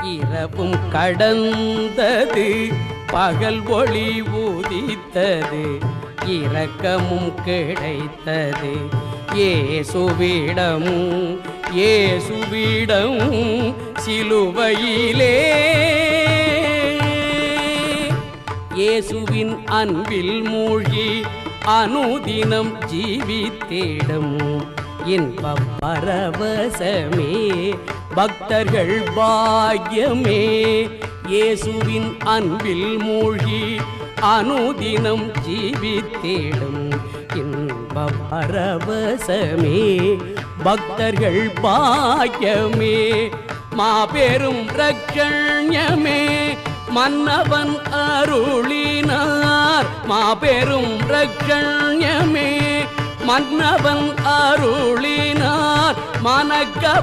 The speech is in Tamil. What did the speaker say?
இரவும் கடந்தது பகல் ஒளி ஊதித்தது இரக்கமும் கிடைத்தது இயேசுவிடம் சிலுவையிலே இயேசுவின் அன்பில் மூழ்கி அனுதினம் ஜீவித்திடும் இன்பப் பரவசமே பக்தர்கள் பாக்கியமே. இயேசுவின் அன்பில் மூழ்கி அனுதினம் ஜீவித்திடும் இன்பப் பரவசமே பக்தர்கள் பாக்கியமே. மாபெரும் ரட்சண்யமே மன்னவன் அருளினார் மாபெரும் ரட்சண்யமே மன்னவன் அருளினார் மனக்க